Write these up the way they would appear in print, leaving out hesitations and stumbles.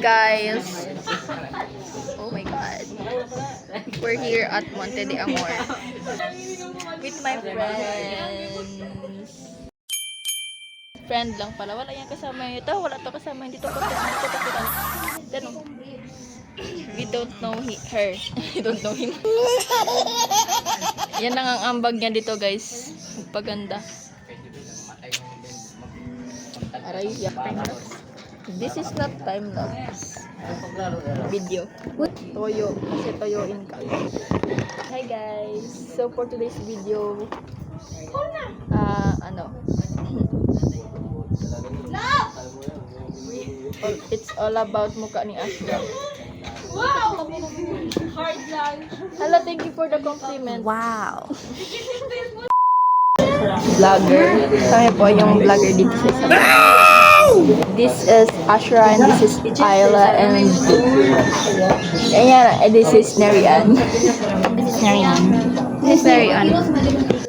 guys! Oh my god. We're here at Monte de Amor with my friends. Friend lang pala. Wala yan kasama yun. Ito, wala to kasama yun. Dito ko Tanong. We don't know her. We don't know him. Yan lang ang ambag niya dito, guys. Paganda. Aray, yak. This is not time lapse video. Toyo. Kasi toyoin ka. Hi guys. So for today's video, it's all about mukha ni Ashra. Wow! Hard lang. Hello, thank you for the compliment. Wow. Vlogger. Kami po yung vlogger dito sa isa. This is Ashra and this is Ayla and this is Narian. This is Narian. This is Narian.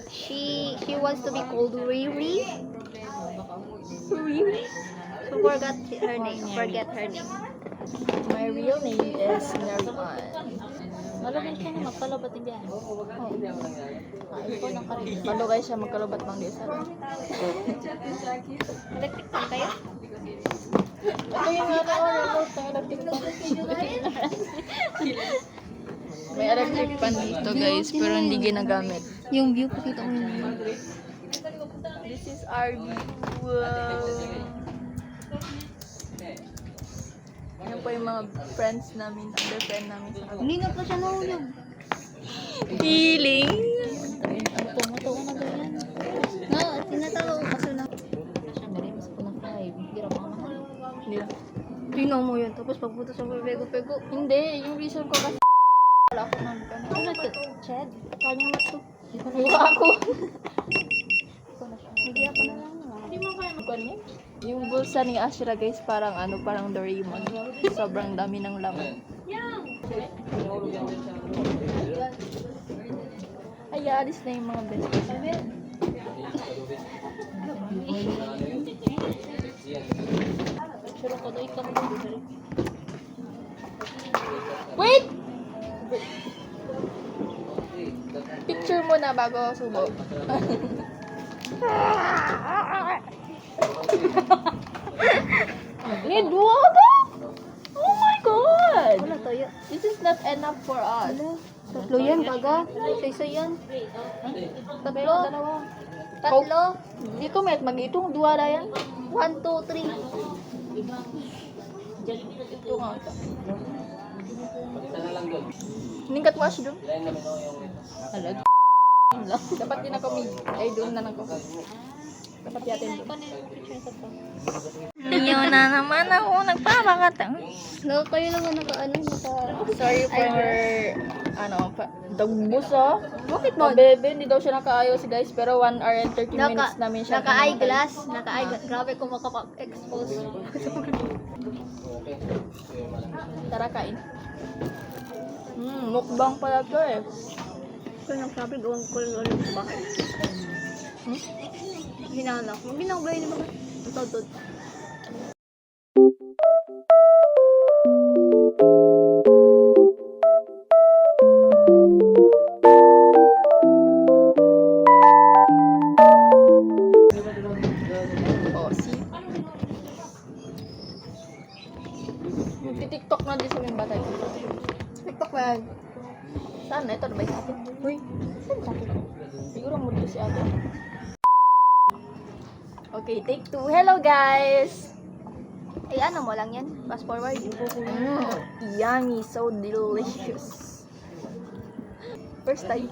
She wants to be called Riri. Riri? So forget her name. My real name is Narian. Malabing ka na magpalabat din yan. Malo guys siya magkalubat bang diyo sa Electric fan kayo? ito yung remote ng electric pan. May electric pan dito guys pero hindi ginagamit. Yung view, pakita mo yun. This is our view. Wow. Yan po yung mga friends namin, other friend namin sa Hindi nga pa siya nahulog. feeling. Matuwa na daw yan. No, tinatawa ko kasi na. Siya, marimas ko na 5. Hindi rin mahal. Tingnan mo yun. Tapos pagpunta sa pego-pego. Hindi, yung reason ko kasi wala ako nang gano'n. Ano ito? Chad? Kanya mato. Buka ako. Hindi ako na lang. Hindi mo kaya magkano. Yung bulsa ni Ashra guys, parang parang Doraemon. Sobrang dami ng laman. Ay, alis na yung mga best friend. Pero ko doon ikaw Wait! Picture mo na bago subo. Need water? Oh my god! Wala tayo. This is not enough for us. Tatlo yan, baga. Isa yan. Tatlo? Dalawa. Tatlo. Dito met mag-itong duwa na yan. 1, 2, 3. Ito nga ito. Ningkat mo asyo doon. Alag. Dapat din ako ay doon na ako. Dapat yatin doon. Niyo na naman ako nagpapakatang. No, kayo lang naka Sorry for dagbus oh. Bakit mo? Bebe, hindi daw siya nakaayos guys, pero 1 hour and 30 minutes namin siya. Naka-eyeglass. Grabe kung makapa-expose. Tara kain. Mukbang pala to eh. Kung nagsabi, gawang ko lang ulit sa bahay. Hinala ko. Ginagawa yun mga tutod. Oh, see? Mag-tiktok na din sa mga bata. TikTok ba yan? Saan na? Ito na ba yung atin? Uy, saan sa atin? Siguro mo dito si ate. Okay, take 2. Hello guys! Ay, ano mo lang yan? Fast forward. Yummy, so delicious. First time.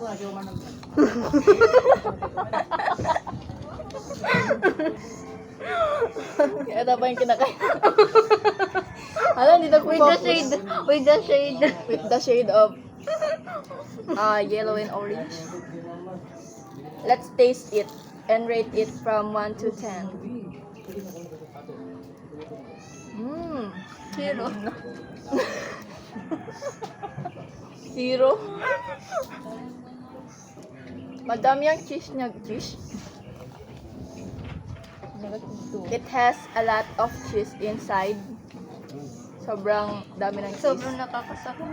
Ito ba yung kinakain? Hala, hindi na With the shade. With the shade. With the shade of yellow and orange. Let's taste it and rate it from 1 to 10. Zero. Zero. Madami ang cheese niya. Cheese? It has a lot of cheese inside. Sobrang dami ng cheese. Sobrang nakakasaka.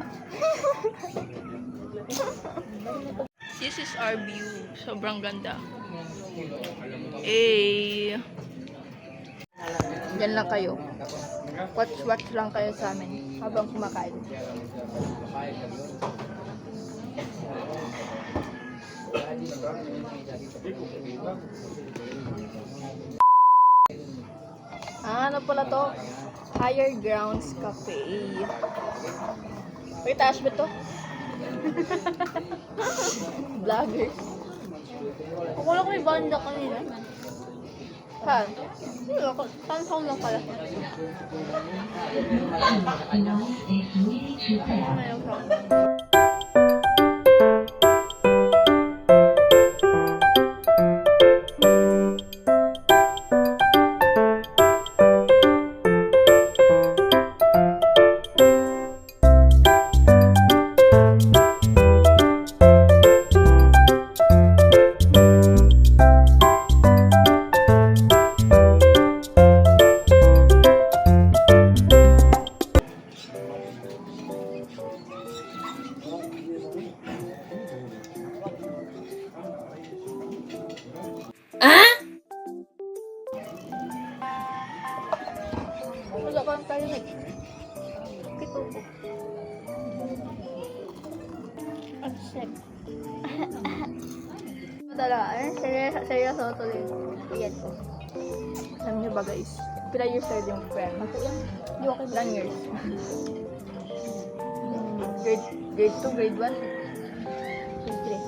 This is our view. Sobrang ganda. Eh. Diyan lang kayo. Watch lang kayo sa amin habang kumakain. Ano pala to? Higher Grounds Cafe. Wait, taas ba to? Vlogger. Akala ko may banda kanina. Han? Tansaw lang pala. Wala ka ang tayo Kito ko. Accept. Talaga, seryoso tuloy. Iyan ko. Alam niyo ba guys? Pila years old yung friend? Ako yan. Hindi ako ilang years. Grade 2, grade 1? Grade 3.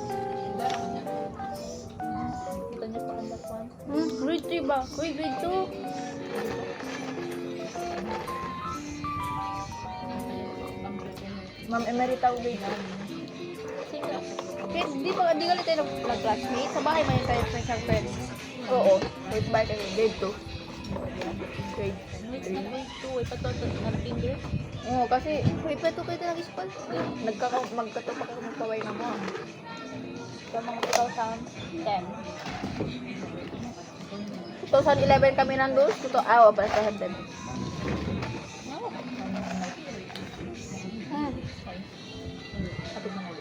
Kita niyo pa ang dakwan. Grade 3 ba? Uy, grade 2. Ma'am Emerita, grade 2. Di ba, di galit tayo nag-classmate? Sa bahay may tayo friends. Oo, wait ba kayo? Grade 2. Grade 2, ipatotot na finger. Oo, kasi wait pa ito kayo nag-ispal. Magkatupak ako magpaway na mo. Sa mga 2010. 2011 kami nandun. Wala sa hagdan.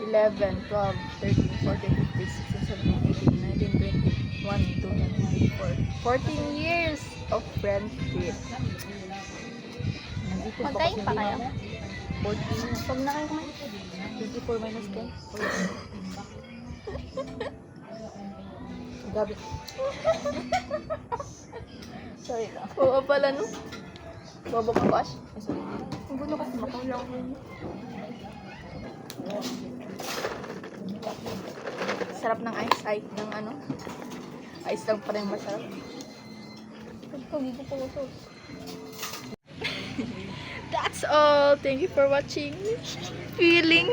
11, 12, 13, 14, 15, 16, 17, 18, 19, 20, 21, 22, 23, 24. 14 years of friendship. Magkain pa kayo? 14. Huwag na kayo kumain. 24 minus 10. Gabi. Sorry lang. Oo pala no. Bobo ka bash. Ang gulo kasi makahulang ko yun. Sarap ng ice. Ay, ng ano. Ice lang pa rin masarap. Pagkagi ko po sauce. That's all. Thank you for watching. Feeling.